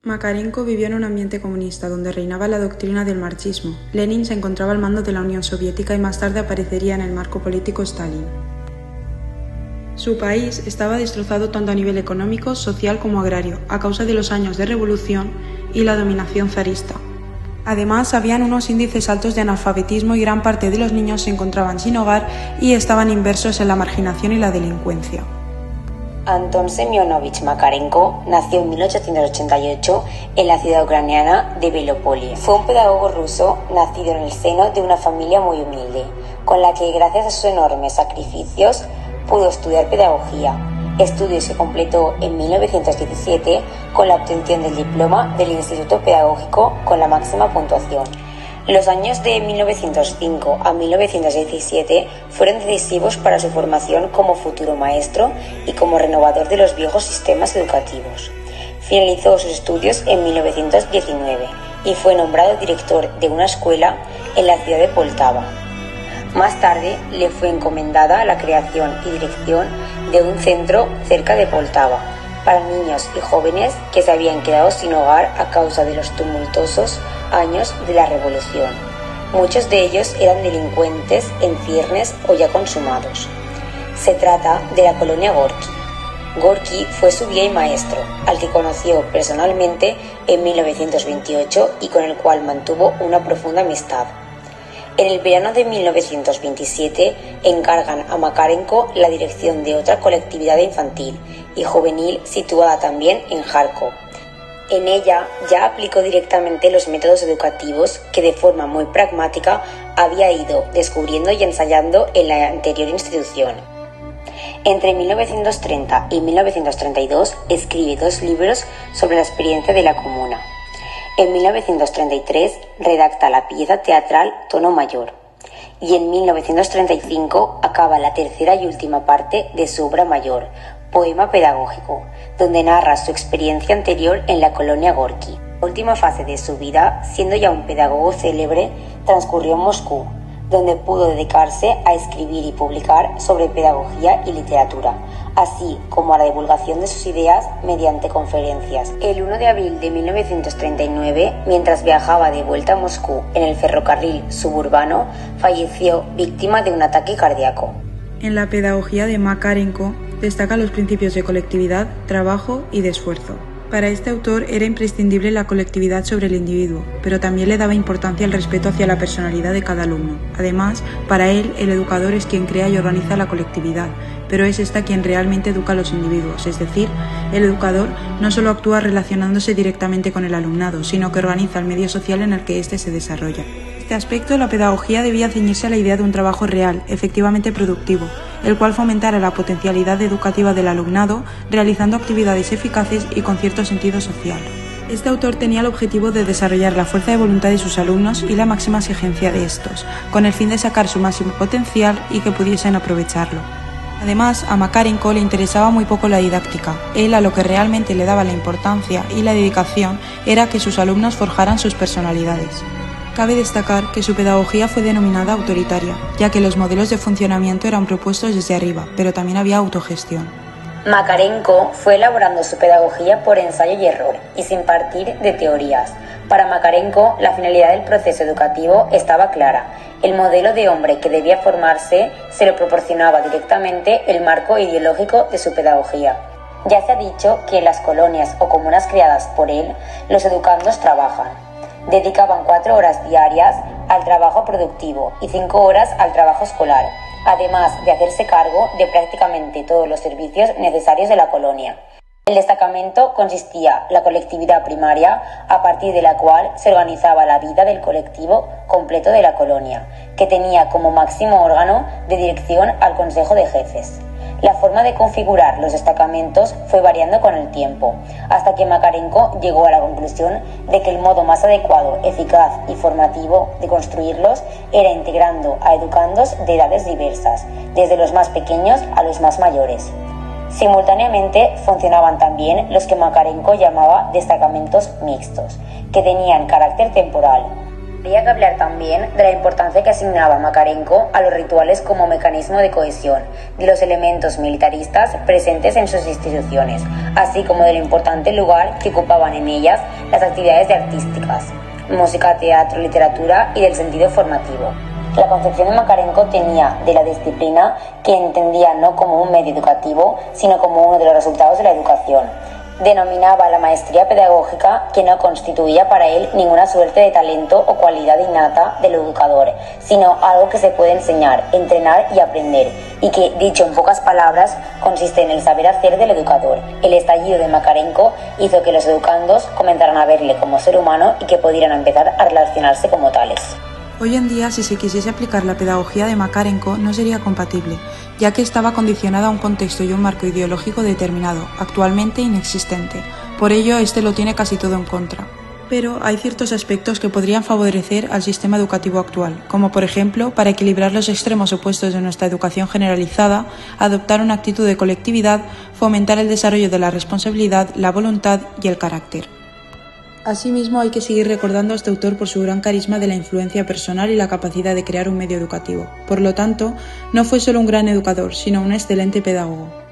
Makarenko vivió en un ambiente comunista donde reinaba la doctrina del marxismo. Lenin se encontraba al mando de la Unión Soviética y más tarde aparecería en el marco político Stalin. Su país estaba destrozado tanto a nivel económico, social como agrario, a causa de los años de revolución y la dominación zarista. Además, habían unos índices altos de analfabetismo y gran parte de los niños se encontraban sin hogar y estaban inmersos en la marginación y la delincuencia. Anton Semyonovich Makarenko nació en 1888 en la ciudad ucraniana de Belopolye. Fue un pedagogo ruso nacido en el seno de una familia muy humilde, con la que gracias a sus enormes sacrificios pudo estudiar pedagogía, estudios que completó en 1917 con la obtención del diploma del Instituto Pedagógico con la máxima puntuación. Los años de 1905 a 1917 fueron decisivos para su formación como futuro maestro y como renovador de los viejos sistemas educativos. Finalizó sus estudios en 1919 y fue nombrado director de una escuela en la ciudad de Poltava. Más tarde le fue encomendada la creación y dirección de un centro cerca de Poltava para niños y jóvenes que se habían quedado sin hogar a causa de los tumultuosos años de la revolución. Muchos de ellos eran delincuentes en ciernes o ya consumados. Se trata de la colonia Gorki. Gorki fue su guía y maestro, al que conoció personalmente en 1928 y con el cual mantuvo una profunda amistad. En el verano de 1927 encargan a Makarenko la dirección de otra colectividad infantil y juvenil situada también en Kharkov. En ella ya aplicó directamente los métodos educativos que de forma muy pragmática había ido descubriendo y ensayando en la anterior institución. Entre 1930 y 1932 escribe 2 libros sobre la experiencia de la comuna. En 1933 redacta la pieza teatral Tono Mayor y en 1935 acaba la tercera y última parte de su obra mayor, Poema pedagógico, donde narra su experiencia anterior en la colonia Gorki. La última fase de su vida, siendo ya un pedagogo célebre, transcurrió en Moscú, donde pudo dedicarse a escribir y publicar sobre pedagogía y literatura, así como a la divulgación de sus ideas mediante conferencias. El 1 de abril de 1939, mientras viajaba de vuelta a Moscú en el ferrocarril suburbano, falleció víctima de un ataque cardíaco. En la pedagogía de Makarenko destaca los principios de colectividad, trabajo y de esfuerzo. Para este autor era imprescindible la colectividad sobre el individuo, pero también le daba importancia al respeto hacia la personalidad de cada alumno. Además, para él, el educador es quien crea y organiza la colectividad, pero es esta quien realmente educa a los individuos, es decir, el educador no solo actúa relacionándose directamente con el alumnado, sino que organiza el medio social en el que éste se desarrolla. En este aspecto, la pedagogía debía ceñirse a la idea de un trabajo real, efectivamente productivo, el cual fomentara la potencialidad educativa del alumnado, realizando actividades eficaces y con cierto sentido social. Este autor tenía el objetivo de desarrollar la fuerza de voluntad de sus alumnos y la máxima exigencia de estos, con el fin de sacar su máximo potencial y que pudiesen aprovecharlo. Además, a Makarenko le interesaba muy poco la didáctica. Él a lo que realmente le daba la importancia y la dedicación era que sus alumnos forjaran sus personalidades. Cabe destacar que su pedagogía fue denominada autoritaria, ya que los modelos de funcionamiento eran propuestos desde arriba, pero también había autogestión. Makarenko fue elaborando su pedagogía por ensayo y error y sin partir de teorías. Para Makarenko, la finalidad del proceso educativo estaba clara. El modelo de hombre que debía formarse se lo proporcionaba directamente el marco ideológico de su pedagogía. Ya se ha dicho que en las colonias o comunas creadas por él, los educandos trabajan. Dedicaban 4 horas diarias al trabajo productivo y 5 horas al trabajo escolar, además de hacerse cargo de prácticamente todos los servicios necesarios de la colonia. El destacamento consistía la colectividad primaria, a partir de la cual se organizaba la vida del colectivo completo de la colonia, que tenía como máximo órgano de dirección al Consejo de Jefes. La forma de configurar los destacamentos fue variando con el tiempo, hasta que Makarenko llegó a la conclusión de que el modo más adecuado, eficaz y formativo de construirlos era integrando a educandos de edades diversas, desde los más pequeños a los más mayores. Simultáneamente funcionaban también los que Makarenko llamaba destacamentos mixtos, que tenían carácter temporal. Habría que hablar también de la importancia que asignaba Makarenko a los rituales como mecanismo de cohesión, de los elementos militaristas presentes en sus instituciones, así como del importante lugar que ocupaban en ellas las actividades artísticas, música, teatro, literatura y del sentido formativo. La concepción de Makarenko tenía de la disciplina que entendía no como un medio educativo, sino como uno de los resultados de la educación. Denominaba la maestría pedagógica que no constituía para él ninguna suerte de talento o cualidad innata del educador, sino algo que se puede enseñar, entrenar y aprender, y que, dicho en pocas palabras, consiste en el saber hacer del educador. El estallido de Makarenko hizo que los educandos comenzaran a verle como ser humano y que pudieran empezar a relacionarse como tales. Hoy en día, si se quisiese aplicar la pedagogía de Makarenko, no sería compatible, ya que estaba condicionada a un contexto y un marco ideológico determinado, actualmente inexistente. Por ello, este lo tiene casi todo en contra. Pero hay ciertos aspectos que podrían favorecer al sistema educativo actual, como por ejemplo, para equilibrar los extremos opuestos de nuestra educación generalizada, adoptar una actitud de colectividad, fomentar el desarrollo de la responsabilidad, la voluntad y el carácter. Asimismo, hay que seguir recordando a este autor por su gran carisma de la influencia personal y la capacidad de crear un medio educativo. Por lo tanto, no fue solo un gran educador, sino un excelente pedagogo.